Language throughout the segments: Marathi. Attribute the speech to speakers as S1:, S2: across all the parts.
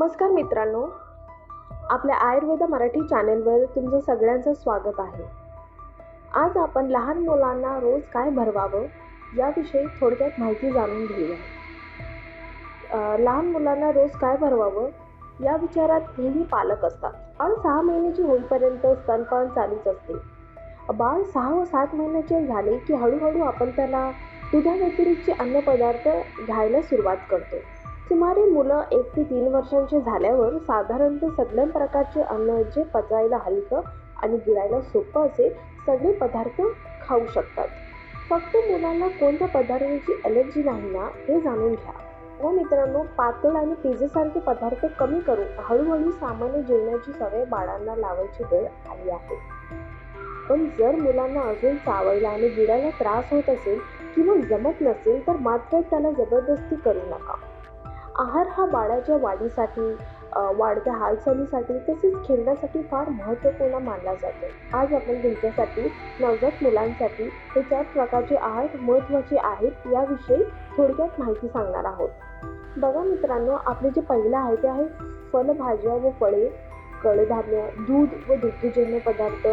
S1: नमस्कार मित्रांनो, आपल्या आयुर्वेद मराठी चॅनेलवर तुमचं सगळ्यांचं स्वागत आहे. आज आपण लहान मुलांना रोज काय भरवावं याविषयी थोडक्यात माहिती जाणून घेऊया. लहान मुलांना रोज काय भरवावं या विचारात नेहमी पालक असतात. बाळ 6 महिन्याची होईपर्यंत स्तनपान चालूच असते. बाळ 6 व 7 महिन्याचे झाले की हळूहळू आपण त्याला दुधाव्यतिरिक्त अन्नपदार्थ घ्यायला सुरुवात करतो. सुमारे मुलं 1 ते 3 वर्षांचे झाल्यावर साधारणतः सगळ्या प्रकारचे अन्न जे पचायला हलकं आणि गिळायला सोपं असे सगळे पदार्थ खाऊ शकतात. फक्त मुलांना कोणत्या पदार्थाची ॲलर्जी नाही ना हे जाणून घ्या. व मित्रांनो, पातळ आणि पिझ्झासारखे पदार्थ कमी करून हळूहळू सामान्य जेवणाची सवय बाळांना लावायची वेळ आली आहे. पण जर मुलांना अजून चावायला आणि गिळायला त्रास होत असेल किंवा जमत नसेल तर मात्र त्याला जबरदस्ती करू नका. आहार हा बाळाच्या वाढीसाठी, वाढत्या हालचालीसाठी तसेच खेळण्यासाठी फार महत्त्वपूर्ण मानला जातो. आज आपण तुमच्यासाठी नवजात मुलांसाठी हे 4 प्रकारचे आहार महत्त्वाचे आहेत याविषयी थोडक्यात माहिती सांगणार आहोत. बघा मित्रांनो, आपले जे पहिलं आहे ते आहे फळभाज्या व फळे, कडधान्य, दूध व दुग्धजन्य पदार्थ,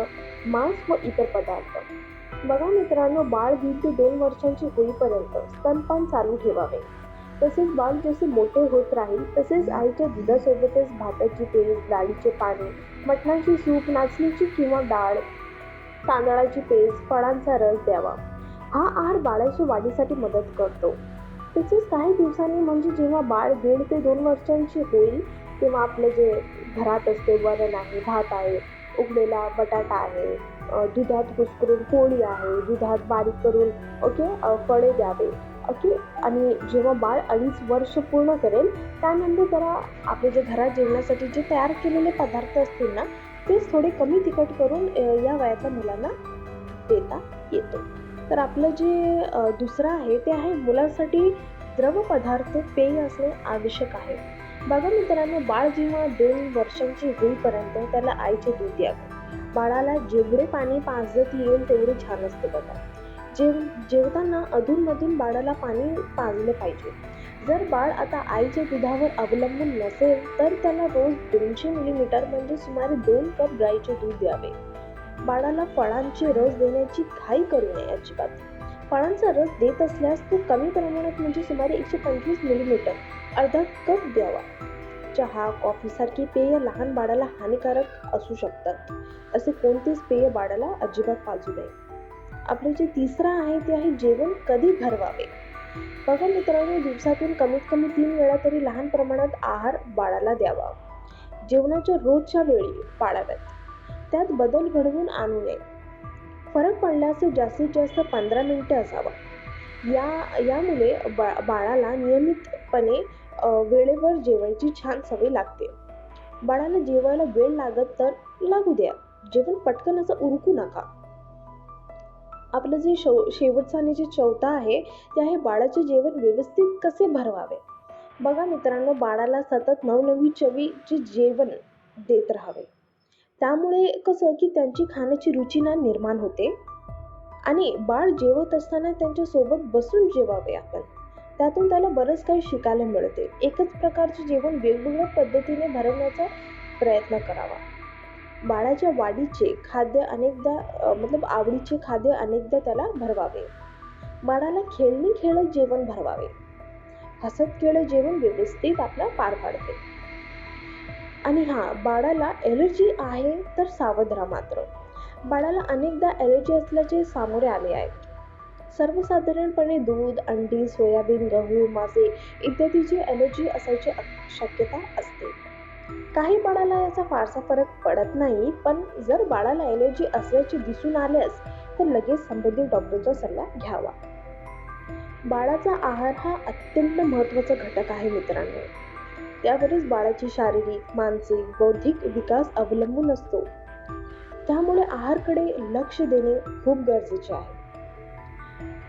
S1: मांस व इतर पदार्थ. बघा मित्रांनो, बाळ 1.5 ते 2 वर्षांचे होईपर्यंत स्तनपान चालू ठेवावे. तसेच बाळ जसे मोठे होत राहील तसेच आईच्या दुधासोबतच भाताची पेज, डाळीचे पाणी, मटणाची सूप, नाचणीची किंवा डाळ, तांदळाची पेज, फळांचा रस द्यावा. हा आहार बाळाच्या वाढीसाठी मदत करतो. तसेच काही दिवसांनी म्हणजे जेव्हा बाळ 1.5 ते 2 वर्षांचे होईल तेव्हा आपलं जे घरात असते वरण आहे, भात आहे, उकडलेला बटाटा आहे, दुधात कुस्करून पोळी आहे, दुधात बारीक करून फळे द्यावे. आणि जेव्हा बाळ 2.5 वर्ष पूर्ण करेल त्यानंतर त्याला आपले जे घरात जेवणासाठी जे तयार केलेले पदार्थ असतील ना तेच थोडे कमी तिखट करून या वयाच्या मुलांना देता येतो. तर आपलं जे दुसरं आहे ते आहे मुलांसाठी द्रव पदार्थ पेय असणे आवश्यक आहे. बघा मित्रांनो, बाळ जेव्हा 2 वर्षांचे होईपर्यंत त्याला आईचे दूध द्यावे. बाळाला जेवढे पाणी पाजत येईल तेवढे छान असते. बघा, जेवताना अधूनमधून बाळाला पाणी पाजले पाहिजे. जर बाळ आता आईच्या दुधावर अवलंबून नसेल तर त्याला रोज 200 मिलीमीटर म्हणजे सुमारे 2 कप गाईचे दूध द्यावे. बाळाला फळांचे रस देण्याची घाई करू नये अजिबात. फळांचा रस देत असल्यास तो कमी प्रमाणात म्हणजे सुमारे 125 मिलीमीटर अर्धा कप द्यावा. चहा, कॉफी सारखी पेय लहान बाळाला हानिकारक असू शकतात. असे कोणतेच पेय बाळाला अजिबात पाजू नये. आपले जे तिसरं आहे ते आहे जेवण कधी भरवावे. बघा मित्रांनो, दिवसातून कमीत कमी 3 वेळा तरी लहान प्रमाणात आहार बाळाला द्यावा. जेवणाच्या रोजच्या वेळी पाळाव्यात. त्यात बदल घडवून आणू नये. फरक पडल्यास जास्तीत जास्त 15 मिनिटे असावा. यामुळे बाळाला नियमितपणे वेळेवर जेवायची छान सवय लागते. बाळाला जेवायला वेळ लागत तर लागू द्या. जेवण पटकन असं उरकू नका. आपलं जे शेवटचा आणि जे चौथा आहे ते आहे बाळाचे जेवण व्यवस्थित कसे भरवावे. बघा मित्रांनो, बाळाला सतत नवनवीन चवीचे जेवण देत राहावे. त्यामुळे कसं की त्यांची खाण्याची रुची निर्माण होते आणि बाळ जेवत असताना त्यांच्या सोबत बसून जेवावे आपण. त्यातून त्याला बरंच काही शिकायला मिळते. एकच प्रकारचे जेवण वेगवेगळ्या पद्धतीने भरवण्याचा प्रयत्न करावा. बाळाच्या वाढीचे खाद्य आवडीचे खाद्य अनेकदा त्याला भरवावे. बाळाला खेळत जेवण भरवावे. हसत खेळत जेवण व्यवस्थित आपला पार पाडते. आणि बाळाला ॲलर्जी आहे तर सावध राहा. मात्र बाळाला अनेकदा ॲलर्जी असल्याचे सामोरे आले आहे. सर्वसाधारणपणे दूध, अंडी, सोयाबीन, गहू, मासे इत्यादीची ॲलर्जी असायची शक्यता असते. काही बाळाला याचा फारसा फरक पडत नाही, पण जर बाळाला ॲलर्जी असल्याचे दिसून आल्यास तर लगेच संबंधित डॉक्टरचा सल्ला घ्यावा. बाळाचा आहार हा अत्यंत महत्त्वाचा घटक आहे मित्रांनो. त्यावरच बाळाची शारीरिक, मानसिक, बौद्धिक विकास अवलंबून असतो. त्यामुळे आहाराकडे लक्ष देणे खूप गरजेचे आहे.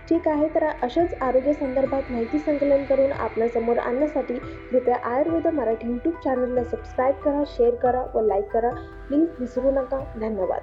S1: ठीक आहे, तर अशाच आरोग्य संदर्भात माहिती संकलन करून आपल्यासमोर आणण्यासाठी कृपया आयुर्वेद मराठी यूट्यूब चॅनलला सबस्क्राईब करा, शेअर करा व लाईक करा. प्लीज विसरू नका. धन्यवाद.